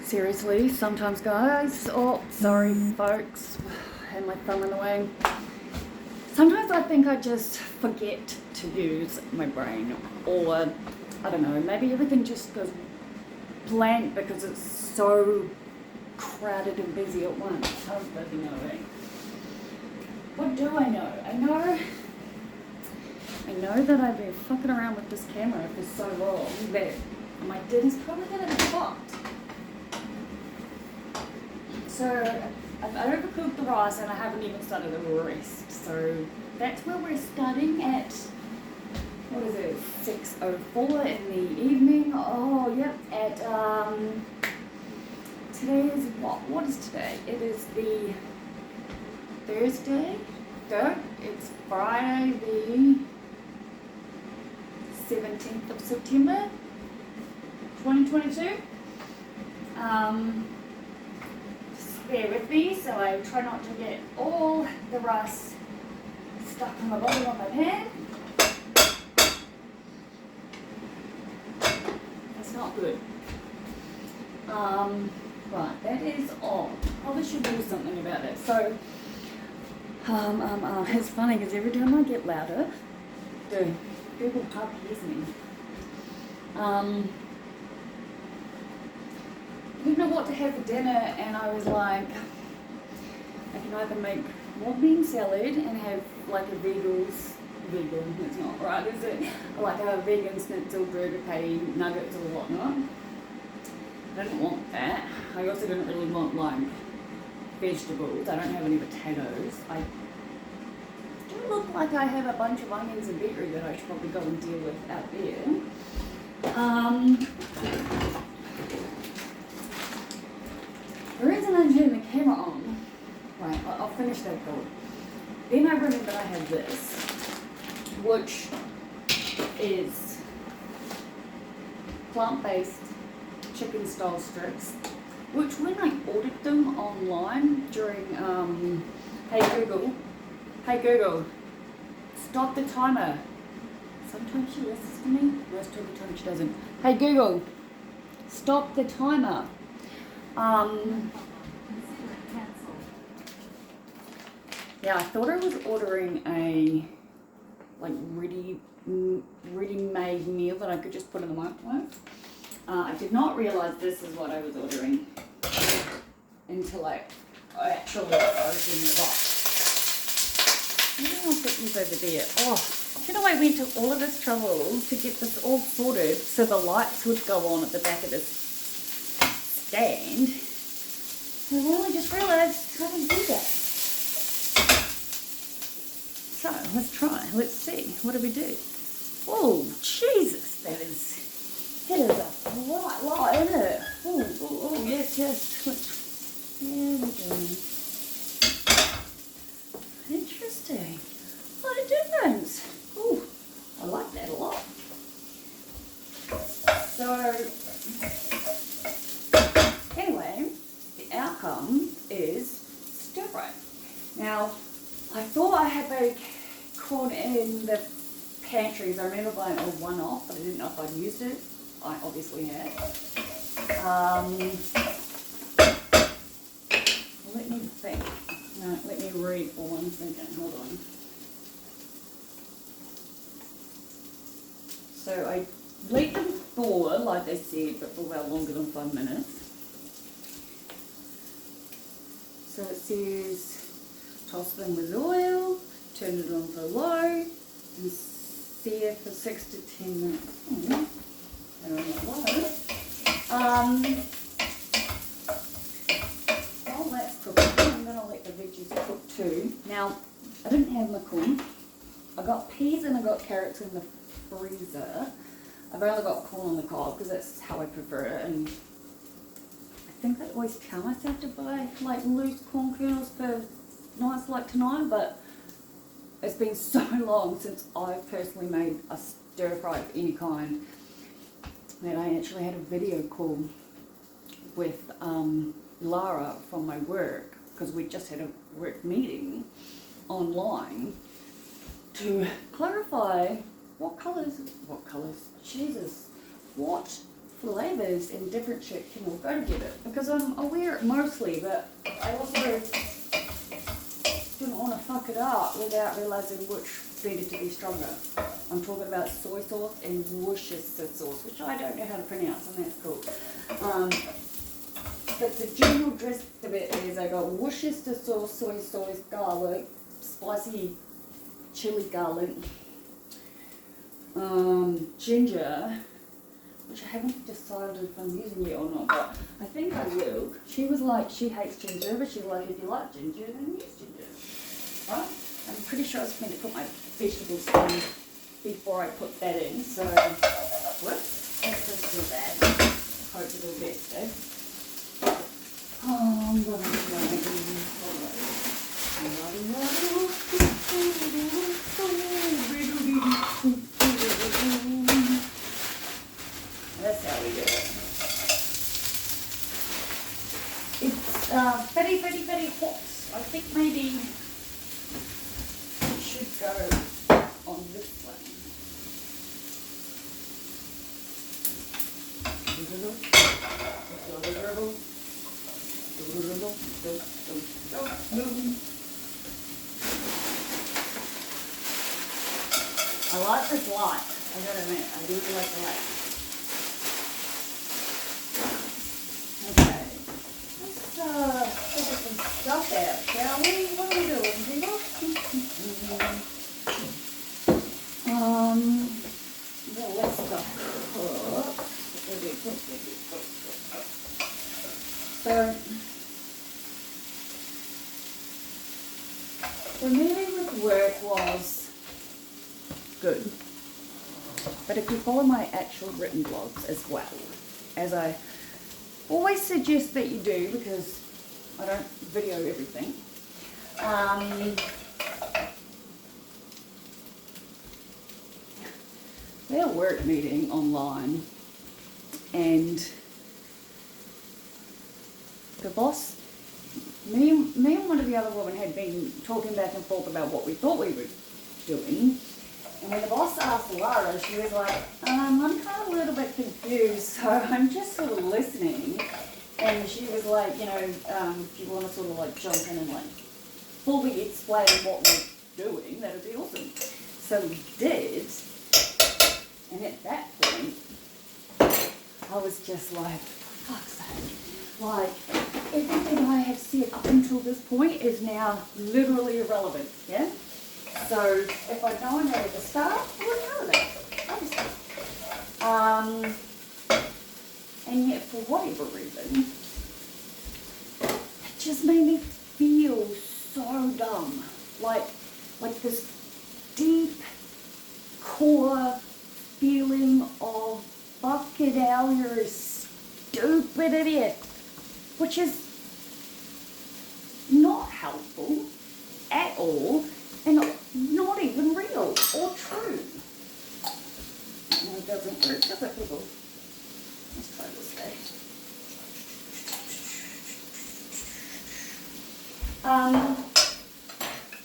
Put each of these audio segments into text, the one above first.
Seriously, sometimes guys, oh, sorry folks, had my thumb in the way. Sometimes I think I just forget to use my brain, or I don't know, maybe everything just goes blank because it's so crowded and busy at once. I don't bloody know, eh? What do I know? I know that I've been fucking around with this camera for so long that my dinner's probably gonna be fucked. So I've overcooked the rice and I haven't even started the rest. So that's where we're starting at, what is it, 6:04 in the evening. Oh, yep, at, today is what is today? It is the Thursday? No, it's Friday the 17th of September, 2022. Bear with me, so I try not to get all the rice stuck on the bottom of my pan. That's not good. Right, that is on. Probably should do something about it. So, it's funny because every time I get louder, the Google Pub hears me. I didn't know what to have for dinner, and I was like, I can either make more bean salad and have like a vegan, it's not right, is it? Like a vegan schnitzel, burger patty, nuggets or whatnot. I didn't want that. I also didn't really want like vegetables. I don't have any potatoes. I do look like I have a bunch of onions and beetroot that I should probably go and deal with out there. The reason I'm turning the camera on, right, I'll finish that thought. Then I remember I have this, which is plant-based chicken style strips, which when I ordered them online during, hey Google, stop the timer. Sometimes she listens to me, most of the time she doesn't. Hey Google, stop the timer. Yeah, I thought I was ordering a like ready-made meal that I could just put in the microwave. I did not realize this is what I was ordering until I actually opened the box. Maybe I'll put these over there. Oh, you know, I went to all of this trouble to get this all sorted so the lights would go on at the back of this stand. And then I just realised how to do that. So, let's try. Let's see. What do we do? Oh, Jesus, that is a right lot, isn't it? Oh, yes. There we go. Interesting. What a difference. Oh, I like that a lot. So, anyway, the outcome is stir fry. Now, I thought I had baked corn in the pantries. I remember buying a one-off, but I didn't know if I'd used it. I obviously had. Let me think. No, let me read for one second. Hold on. So I let them thaw, like they said, but for well longer than 5 minutes. So it says toss them with oil, turn it on to low, and sear for 6 to 10 minutes. And on low. While that's cooking, I'm going to let the veggies cook too. Now, I didn't have my corn. I got peas and I got carrots in the freezer. I've only got corn on the cob because that's how I prefer it. And I think I always tell myself to buy like loose corn kernels for nights like tonight, but it's been so long since I've personally made a stir fry of any kind that I actually had a video call with Alarah from my work, because we just had a work meeting online to clarify what colours, Jesus, what flavours and different shit can all go together. Because I'm aware mostly, but I also didn't want to fuck it up without realising which needed to be stronger. I'm talking about soy sauce and Worcestershire sauce, which I don't know how to pronounce, and that's cool. But the general gist of it is I got Worcestershire sauce, soy sauce, garlic, spicy chili garlic, ginger, which I haven't decided if I'm using it or not, but I think I will. She was like, she hates ginger, but she's like, if you like ginger, then use ginger. Right? I'm pretty sure I was going to put my vegetables in before I put that in, so whoops, let's just do that. Hope it'll get good. Oh, I'm going to that's how we do it. It's very, very, very hot. I think maybe it should go on this one. I like this light. I gotta admit, I do like the light. Okay, let's figure some stuff out, shall we? What are we doing, people? Well, let's stuff cook. So, the meeting with work was good. But if you follow my actual written blogs as well, as I always suggest that you do because I don't video everything, we had a work meeting online and the boss, me and one of the other women had been talking back and forth about what we thought we were doing. And when the boss asked Alarah, she was like, I'm kind of a little bit confused, so I'm just sort of listening. And she was like, you know, if you want to sort of like jump in and like fully explain what we're doing, that would be awesome. So we did. And at that point, I was just like, for fuck's sake. Like, everything I have said up until this point is now literally irrelevant, yeah? So, if I'd known that at the start, I would know that, obviously. And yet, for whatever reason, it just made me feel so dumb. Like this deep core feeling of, fucking hell, you're a stupid idiot. Which is not helpful at all. And not even real or true. No, it doesn't work, does it, people? Let's try this guy.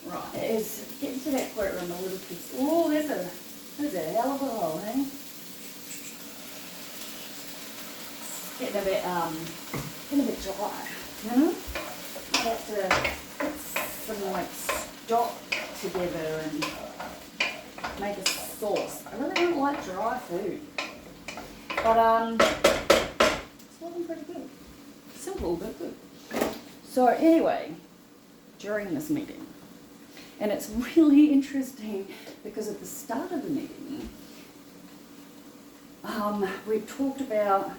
Right, it's getting to that point where I'm a little piece. Oh, there's a hell of a hole, hey? Getting a bit dry, you know? I have to put some like stock together and make a sauce. I really don't like dry food. But it's looking pretty good. Simple but good. So anyway, during this meeting, and it's really interesting because at the start of the meeting, we talked about,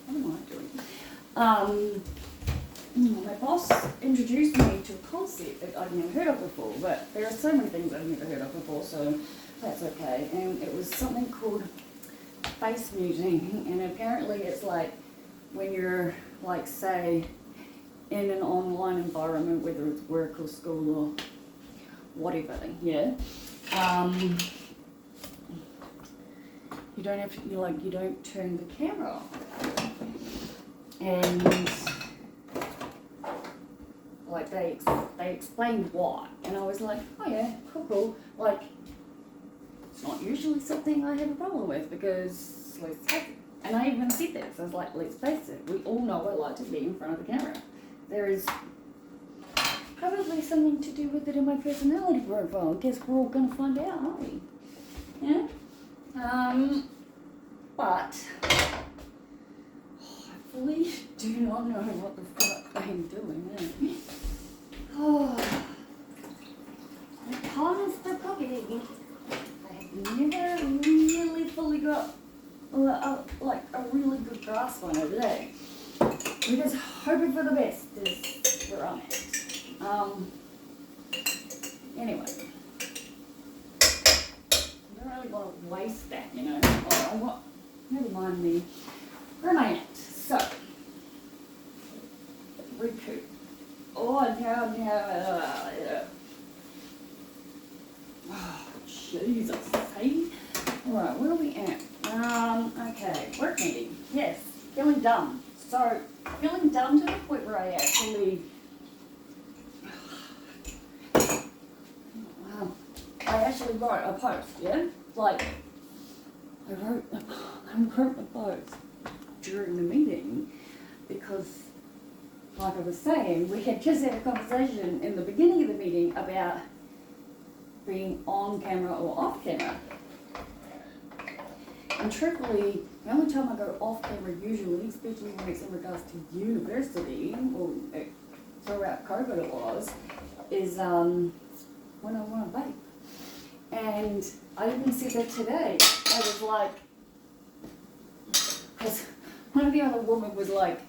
what am I doing? My boss introduced me to a concept that I'd never heard of before, but there are so many things I've never heard of before, so that's okay. And it was something called face muting, and apparently it's like when you're, like, say, in an online environment, whether it's work or school or whatever, yeah. You don't have to, you don't turn the camera on. And like they explained why, and I was like, oh yeah, cool. Like, it's not usually something I have a problem with because, let's face it, And I even said this, I was like, let's face it, we all know I like to be in front of the camera. There is probably something to do with it in my personality profile. Guess we're all going to find out, aren't we? Yeah? But I fully do not know what the fuck I'm doing. Oh, the time is the cooking. I have never really fully got like a really good grasp on it today. We're just hoping for the best is where I'm at. Anyway, I don't really want to waste that, you know. Oh, never mind me. Where am I at? So, recoup. Oh, oh, Jesus, see? Alright, where are we at? Okay, work meeting. Yes, feeling dumb. So, feeling dumb to the point where I actually wrote a post, yeah? Like, I wrote a post during the meeting because, like I was saying, we had just had a conversation in the beginning of the meeting about being on camera or off camera. And truthfully, the only time I go off camera usually, especially when it's in regards to university, or throughout COVID it was, is when I want to vape. And I even said that today. I was like, because one of the other women was like,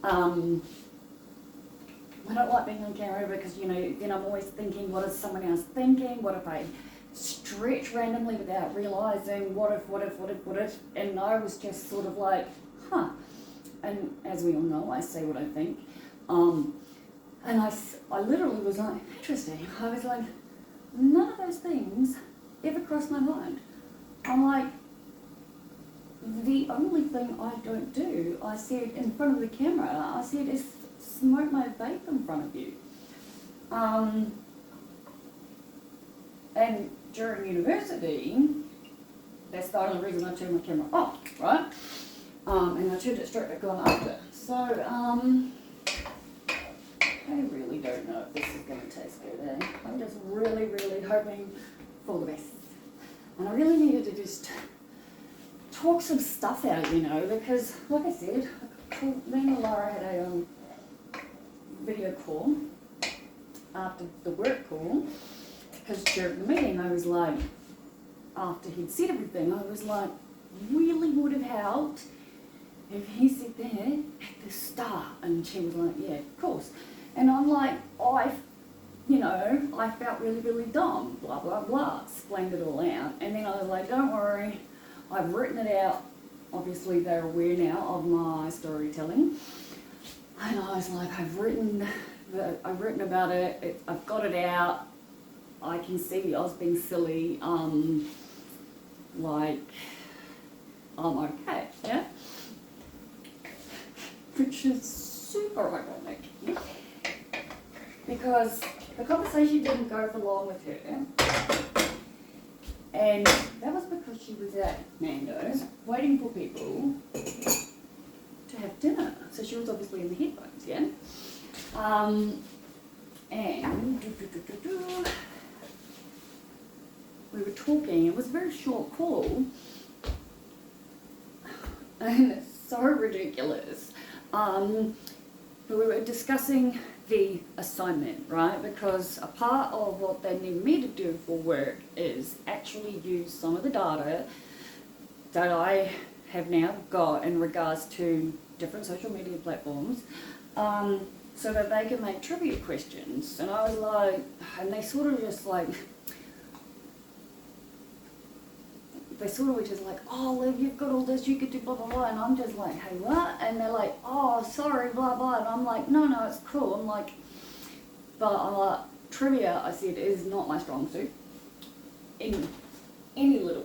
I don't like being on camera because, you know, then I'm always thinking, what is someone else thinking? What if I stretch randomly without realising, what if? And I was just sort of like, huh. And as we all know, I say what I think. And I literally was like, interesting. I was like, none of those things ever crossed my mind. I'm like, the only thing I don't do, I said in front of the camera, I said, is smoke my vape in front of you. And during university, that's the only reason I turned my camera off, right? And I turned it straight back on after. So, I really don't know if this is going to taste good, eh? I'm just really, really hoping for the best. And I really needed to just talk some stuff out, you know, because, like I said, me and Alarah had a video call after the work call, because during the meeting I was like, after he'd said everything, I was like, really would have helped if he said that at the start. And she was like, yeah, of course. And I'm like, I felt really, really dumb, blah, blah, blah, explained it all out. And then I was like, don't worry, I've written it out. Obviously they're aware now of my storytelling. And I was like, I've written about it, I've got it out. I can see I was being silly, like, I'm okay, yeah? Which is super ironic. Because the conversation didn't go for long with her. And that was because she was at Nando's waiting for people to have dinner. So she was obviously in the headphones, yeah? And we were talking. It was a very short call. And it's so ridiculous. But we were discussing the assignment, right? Because a part of what they need me to do for work is actually use some of the data that I have now got in regards to different social media platforms, so that they can make trivia questions. And I was like, and they sort of just like, they sort of were just like, oh, Liv, you've got all this, you could do blah, blah, blah. And I'm just like, hey, what? And they're like, oh, sorry, blah, blah. And I'm like, no, it's cool. I'm like, trivia, I said, is not my strong suit in any way.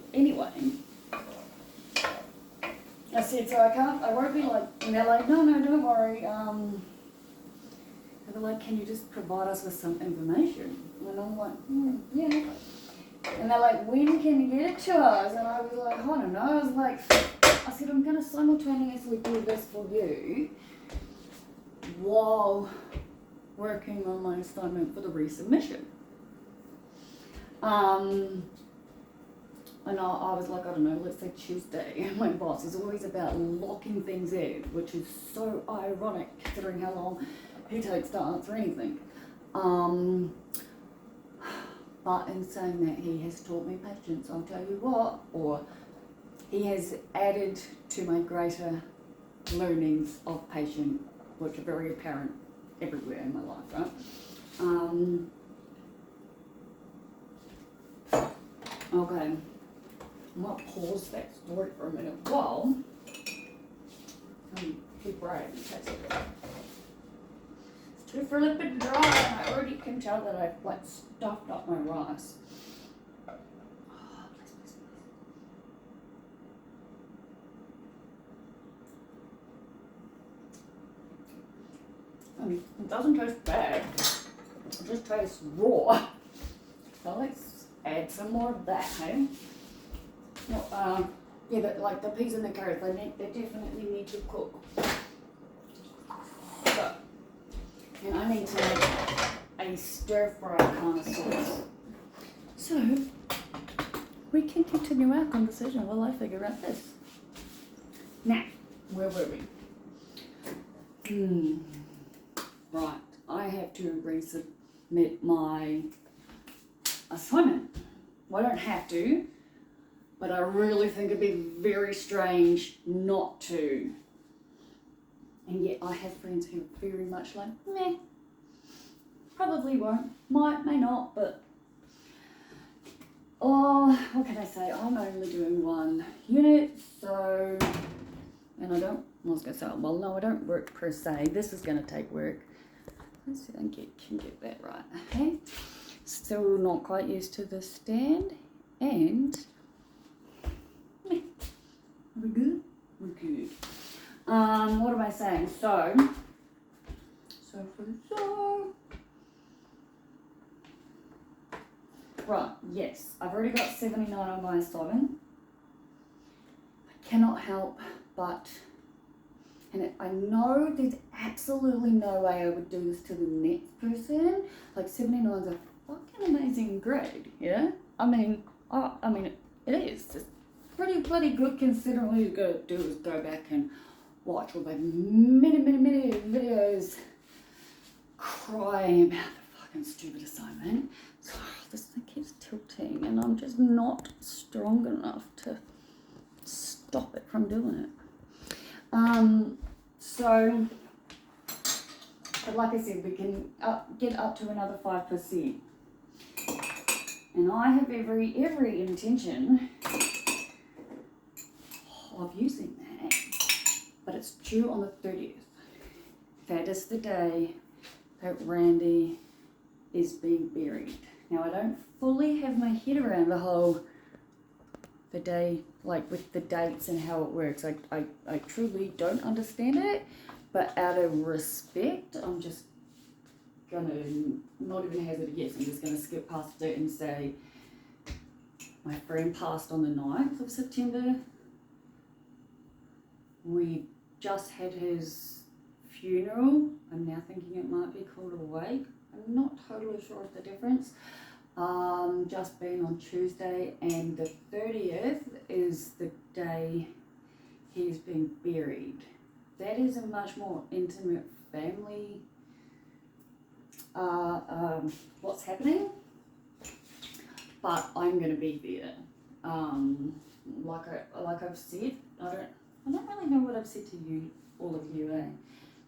I said, so I won't be like, and they're like, no, don't worry. And they're like, can you just provide us with some information? And I'm like, yeah. And they're like, when can you get it to us? And I was like, I don't know. I was like, I said I'm going to simultaneously do this for you while working on my assignment for the resubmission. And I was like, I don't know, let's say Tuesday. And my boss is always about locking things in, which is so ironic considering how long he takes to answer anything. But in saying that, he has taught me patience, I'll tell you what, or he has added to my greater learnings of patience, which are very apparent everywhere in my life, right? Okay, I might pause that story for a minute while keep right in case it's too flippin' dry, and I already can tell that I've like stuffed up my rice. Oh, please. I mean, it doesn't taste bad, it just tastes raw. So let's add some more of that, hey? Well, yeah, like the peas and the carrots, they definitely need to cook. So, and I need to make a stir-fry kind of sauce. So, we can continue our conversation while I figure out this. Now, where were we? Right, I have to resubmit my assignment. Well, I don't have to, but I really think it'd be very strange not to. And yet I have friends who are very much like, meh, probably won't, might, may not, but oh, what can I say? I'm only doing one unit, so, and I was going to say, well, no, I don't work per se. This is going to take work. Let's see if I can get that right, okay? Still not quite used to the stand, and are we good? We're good. What am I saying? So right, yes, I've already got 79 on my assignment. I cannot help but, and I know there's absolutely no way I would do this to the next person. Like 79 is a fucking amazing grade, yeah? I mean, it is. It's pretty bloody good considering all you gotta do is go back and watch all the many videos crying about the fucking stupid assignment. So this thing keeps tilting and I'm just not strong enough to stop it from doing it. So, but like I said, we can get up to another 5%. And I have every intention of using that, but it's due on the 30th. That is the day that Randy is being buried. Now I don't fully have my head around the day, like with the dates and how it works. I truly don't understand it, but out of respect, I'm just gonna not even hazard a guess. I'm just gonna skip past it and say my friend passed on the 9th of September. We just had his funeral. I'm now thinking it might be called a wake. I'm not totally sure of the difference. Just been on Tuesday, and the 30th is the day he's been buried. That is a much more intimate family what's happening, but I'm going to be there. Like I've said, I don't really know what I've said to you, all of you,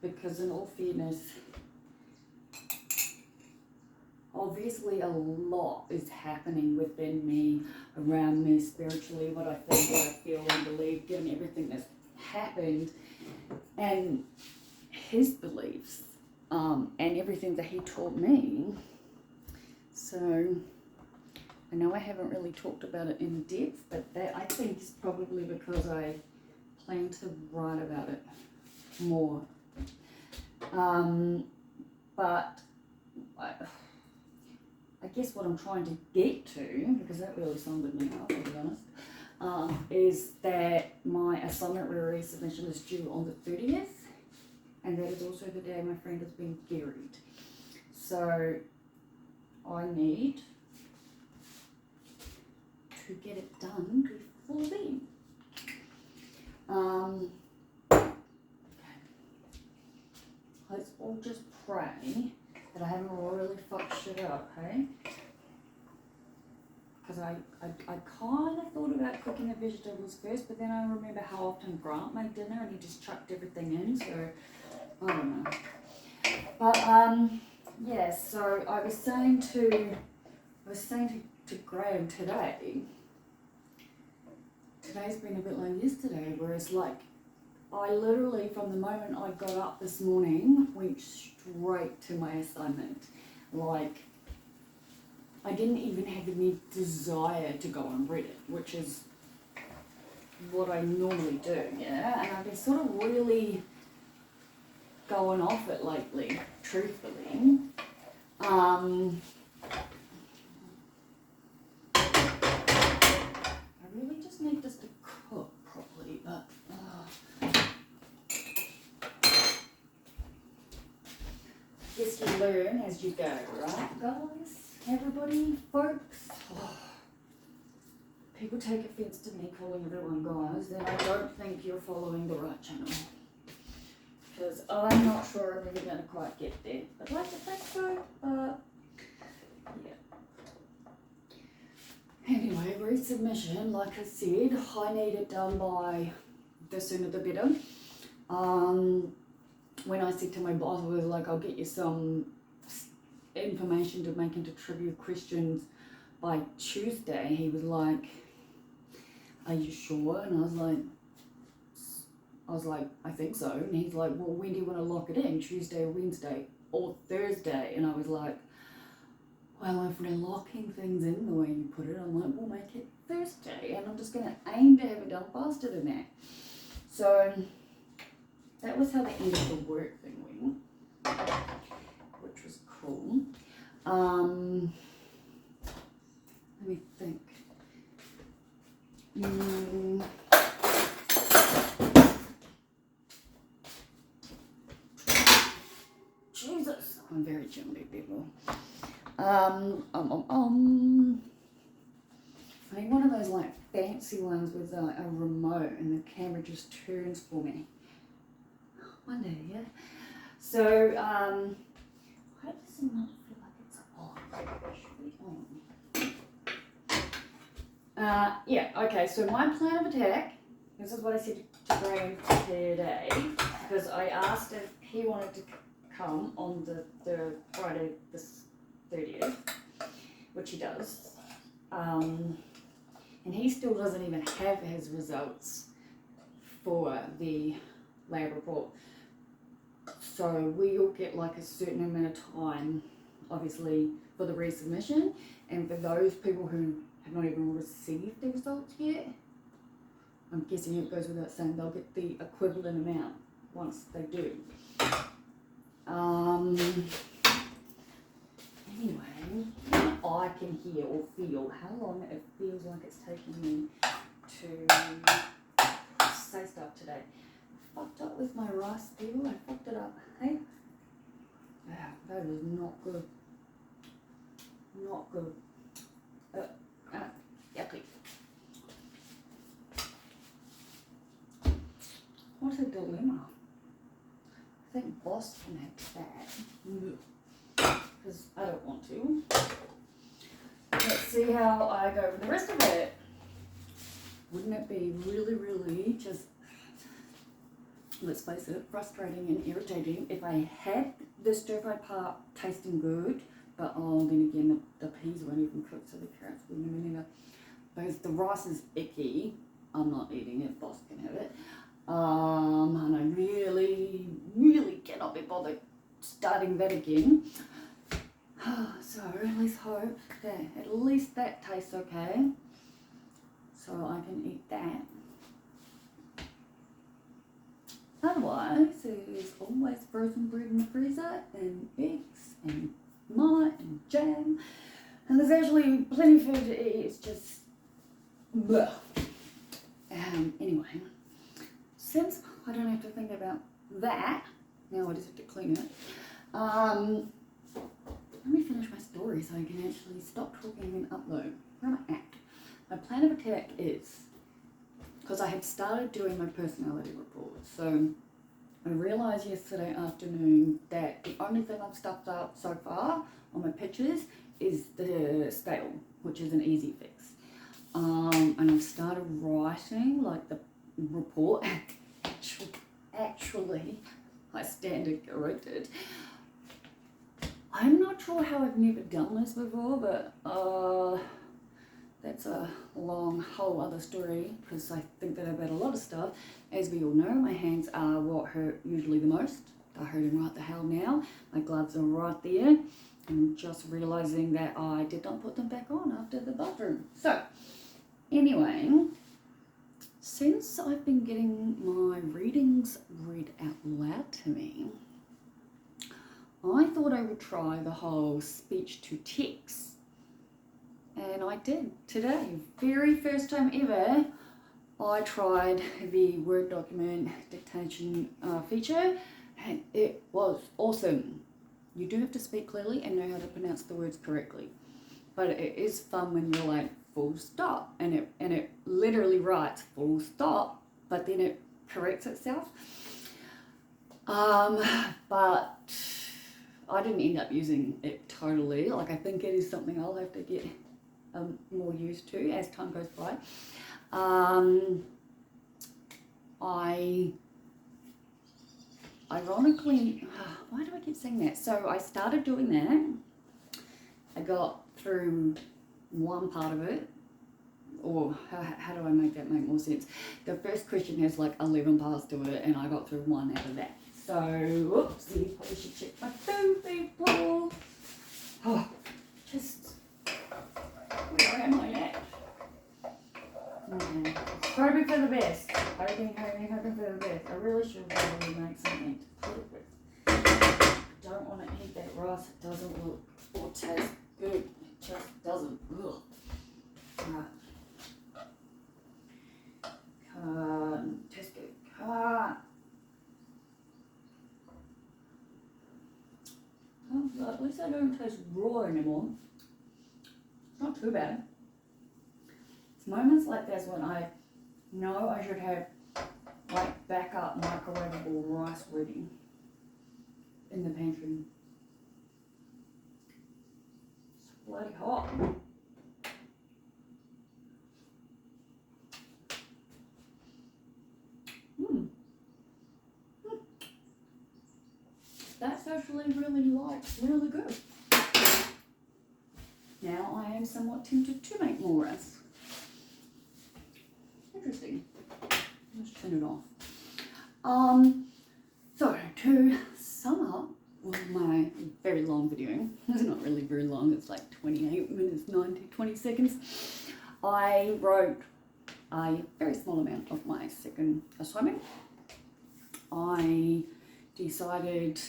because in all fairness, obviously a lot is happening within me, around me, spiritually, what I think, what I feel and believe, given everything that's happened, and his beliefs, and everything that he taught me. So I know I haven't really talked about it in depth, but that I think is probably because I plan to write about it more. But I guess what I'm trying to get to, because that really sounded me out, to be honest, is that my assignment resubmission is due on the 30th, and that is also the day my friend has been buried. So I need to get it done before then. Okay. Let's all just pray that I haven't really fucked shit up, hey? Because I kind of thought about cooking the vegetables first, but then I remember how often Grant made dinner and he just chucked everything in, so I don't know. But yeah, so I was saying to Graham today's been a bit like yesterday, where it's like I literally, from the moment I got up this morning, went straight to my assignment. Like, I didn't even have any desire to go and read it, which is what I normally do, yeah? And I've been sort of really going off it lately, truthfully. I really just need this to cook properly, but guess you learn as you go, right, guys? Everybody, folks? People take offense to me calling everyone guys, then I don't think you're following the right channel. Because I'm not sure I'm even going to quite get there. I'd like to think so, but yeah. Anyway, resubmission, like I said, I need it done by the sooner the better. When I said to my boss, I was like, I'll get you some information to make into trivia questions by Tuesday. He was like, are you sure? And I was like, I think so. And he's like, well, when do you want to lock it in? Tuesday or Wednesday or Thursday? And I was like, well, if we're locking things in the way you put it, I'm like, we'll make it Thursday. And I'm just going to aim to have it done faster than that. So that was how the end of the work thing went, which was cool. Let me think. Jesus, I'm very jumpy, people. I need one of those like fancy ones with a remote and the camera just turns for me. One day, yeah. So, why does it not feel like it's on? It should be on. Yeah, okay, so my plan of attack, this is what I said to Graham today, because I asked if he wanted to come on the Friday the 30th, which he does, and he still doesn't even have his results for the lab report. So we'll get like a certain amount of time, obviously, for the resubmission, and for those people who have not even received the results yet, I'm guessing it goes without saying they'll get the equivalent amount once they do. Anyway, I can hear or feel how long it feels like it's taking me to say stuff today. I fucked up with my rice, people. I fucked it up. Hey? Yeah, that is not good. Not good. Yucky. What a dilemma. I think Boston had that. Because I don't want to. Let's see how I go with the rest of it. Wouldn't it be really, really just, let's face it, frustrating and irritating if I had the stir-fry part tasting good, but then again the peas weren't even cooked, so the carrots wouldn't have been either. Because the rice is icky, I'm not eating it, Boss can have it. And I really, really cannot be bothered starting that again. So let's hope that at least that tastes okay, so I can eat that. Otherwise, there's always frozen bread in the freezer, and eggs, and marmite, and jam, and there's actually plenty of food to eat. It's just, bleh. Anyway, since I don't have to think about that, now I just have to clean it. Let me finish my story so I can actually stop talking and upload. Where am I at? My plan of attack is, because I had started doing my personality report, so I realised yesterday afternoon that the only thing I've stuffed up so far on my pictures is the scale, which is an easy fix. And I've started writing like the report. Actually, I stand it corrected. I'm not sure how I've never done this before, but that's a long whole other story, because I think that I've had a lot of stuff. As we all know, my hands are what hurt usually the most. They're hurting right the hell now. My gloves are right there. I'm just realising that I did not put them back on after the bathroom. So, anyway, since I've been getting my readings read out loud to me, I thought I would try the whole speech to text. And I did today. Very first time ever, I tried the Word document dictation feature, and it was awesome. You do have to speak clearly and know how to pronounce the words correctly. But it is fun when you're like, full stop, and it literally writes full stop, but then it corrects itself. But I didn't end up using it totally. Like, I think it is something I'll have to get more used to as time goes by. I ironically, why do I keep saying that? So I started doing that. I got through one part of it, or how do I make that make more sense? The first question has like 11 parts to it, and I got through one out of that. So, whoopsie, probably should check my phone, people. Oh, just, where am I at? Okay. Hoping for the best. Hoping for the best. I really should probably make something to put it with. Don't want to eat that rice. It doesn't look or taste good. It just doesn't. Ugh. Right. Taste good. Well, at least I don't taste raw anymore. Not too bad. It's moments like this when I know I should have like backup microwavable rice ready in the pantry. It's bloody hot. That's actually really good. Now I am somewhat tempted to make more rice. Interesting. Let's turn it off. So to sum up my very long video, it's not really very long, it's like 28 minutes, 20 seconds. I wrote a very small amount of my second assignment. I decided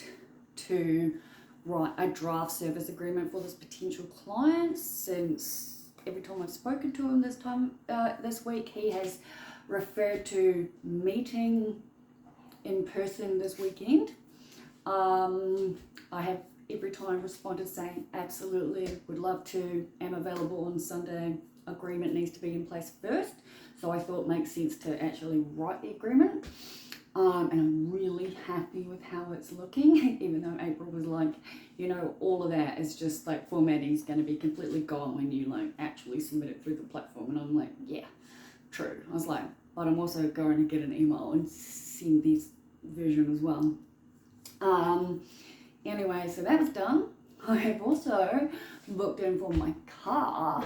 to write a draft service agreement for this potential client, since every time I've spoken to him this week, he has referred to meeting in person this weekend. I have every time responded saying absolutely, would love to, am available on Sunday. Agreement needs to be in place first, so I thought it makes sense to actually write the agreement. And I'm really happy with how it's looking, even though April was like, you know, all of that is just like formatting is going to be completely gone when you like actually submit it through the platform. And I'm like, yeah, true. I was like, but I'm also going to get an email and send this version as well. Anyway, so that was done. I have also booked in for my car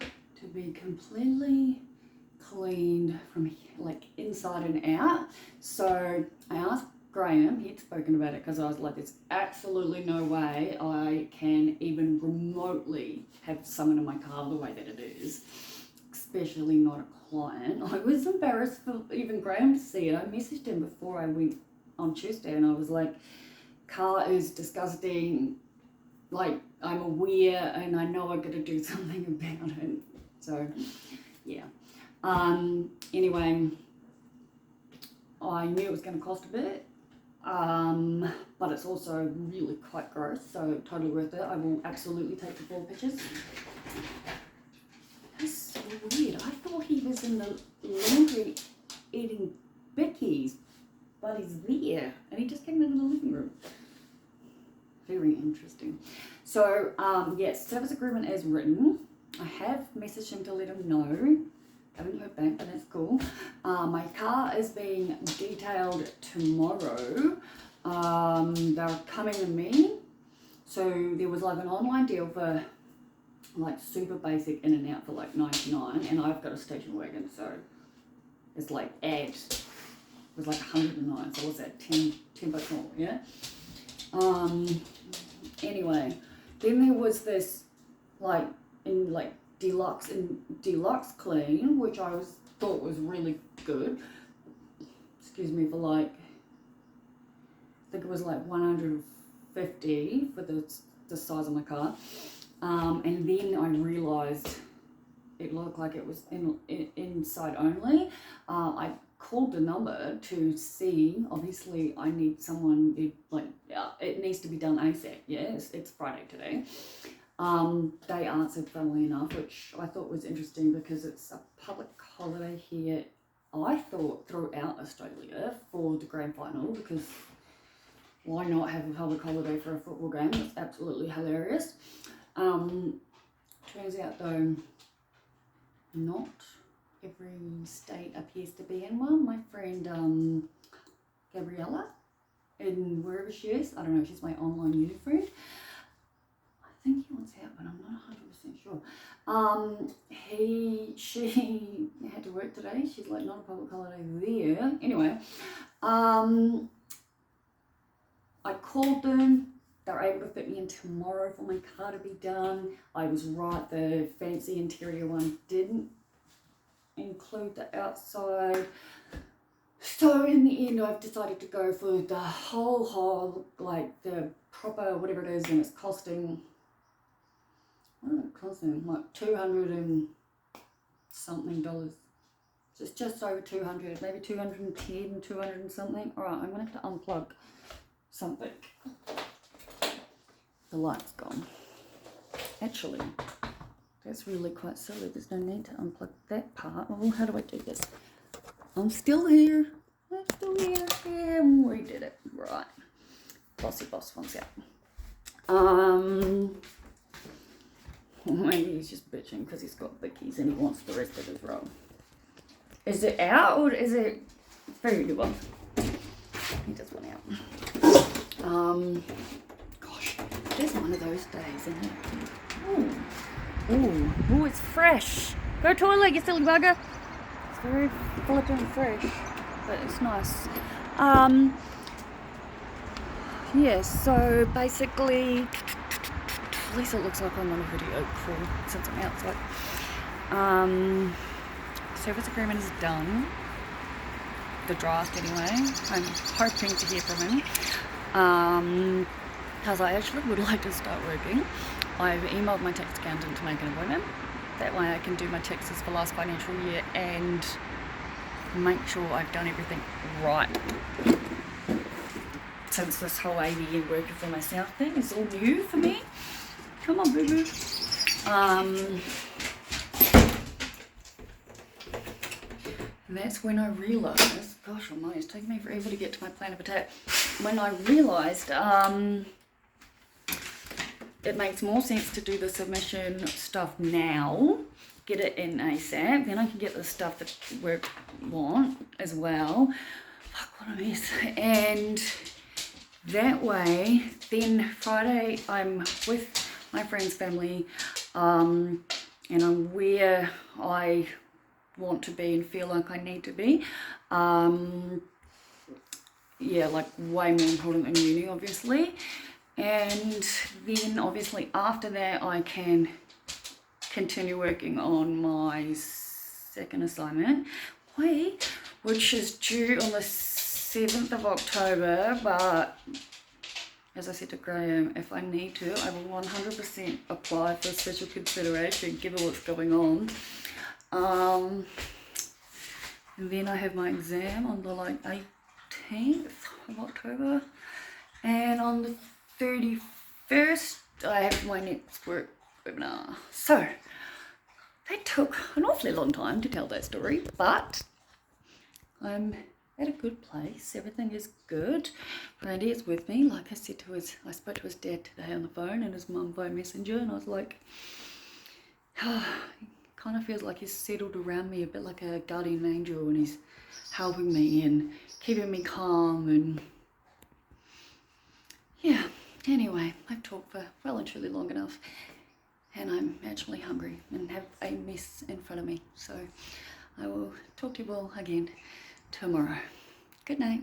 to be completely cleaned from like inside and out. So I asked Graham, he'd spoken about it, because I was like, there's absolutely no way I can even remotely have someone in my car the way that it is, especially not a client. I was embarrassed for even Graham to see it. I messaged him before I went on Tuesday and I was like, car is disgusting, like I'm aware and I know I've got to do something about it. So yeah, Anyway, I knew it was going to cost a bit, but it's also really quite gross, so totally worth it. I will absolutely take the 4 pictures. That's so weird. I thought he was in the laundry eating bickies, but he's there, and he just came into the living room. Very interesting. So, yes, service agreement is written. I have messaged him to let him know. Haven't heard back, but that's cool. My car is being detailed tomorrow. They're coming to me. So there was like an online deal for like super basic in and out for like 99, and I've got a station wagon, so it's like it was like 109. So what's that? 10 bucks more, yeah. Anyway, then there was this like in like deluxe clean, which I thought was really good. Excuse me, for like, I think it was like 150 for the size of my car. And then I realised it looked like it was inside only. I called the number to see. Obviously, I need someone. It needs to be done ASAP. Yeah, it's Friday today. They answered, funnily enough, which I thought was interesting because it's a public holiday here, I thought, throughout Australia for the grand final, because why not have a public holiday for a football game? It's absolutely hilarious. Turns out though, not every state appears to be in one. My friend Gabriella, in wherever she is, I don't know, she's my online uni friend. I think he wants out, but I'm not 100% sure. She had to work today. She's like, not a public holiday there. Anyway, I called them. They're able to fit me in tomorrow for my car to be done. I was right, the fancy interior one didn't include the outside. So in the end, I've decided to go for the whole, like the proper, whatever it is, and it's costing, what is it costing? Like $200 and something. So it's just over 200, maybe 210, 200 and something. All right, I'm gonna have to unplug something. The light's gone. Actually, that's really quite silly. There's no need to unplug that part. Well, how do I do this? I'm still here. I'm still here. Yeah, we did it. Right. Bossy boss wants out. Maybe he's just bitching because he's got bickies and he wants the rest of his roll. Is it out or is it very good one? He just went out. Gosh, it is one of those days, isn't it? Ooh, it's fresh. Go toilet, you silly bugger. It's very flippin' fresh, but it's nice. Yeah, so basically, at least it looks like I'm on a video call since I'm outside. Service agreement is done. The draft anyway. I'm hoping to hear from him. Because I actually would like to start working. I've emailed my tax accountant to make an appointment. That way I can do my taxes for last financial year and make sure I've done everything right. Since this whole ABN working for myself thing is all new for me. Come on, boo-boo. And that's when I realised, gosh almighty, it's taken me forever to get to my plan of attack. When I realised it makes more sense to do the submission stuff now, get it in ASAP, then I can get the stuff that we want as well. Fuck, what a mess. And that way, then Friday I'm with my friend's family, and I'm where I want to be and feel like I need to be. Yeah, like way more important than uni, obviously. And then obviously after that I can continue working on my second assignment, which is due on the 7th of October, but as I said to Graham, if I need to, I will 100% apply for special consideration given what's going on. And then I have my exam on the like 18th of October. And on the 31st, I have my next work webinar. So that took an awfully long time to tell that story, but I'm at a good place. Everything is good. Brandy is with me. Like I said to I spoke to his dad today on the phone and his mum by messenger, and I was like, oh, he kind of feels like he's settled around me a bit like a guardian angel, and he's helping me and keeping me calm. And yeah, anyway, I've talked for well and truly long enough, and I'm actually hungry and have a mess in front of me. So I will talk to you all again tomorrow. Good night.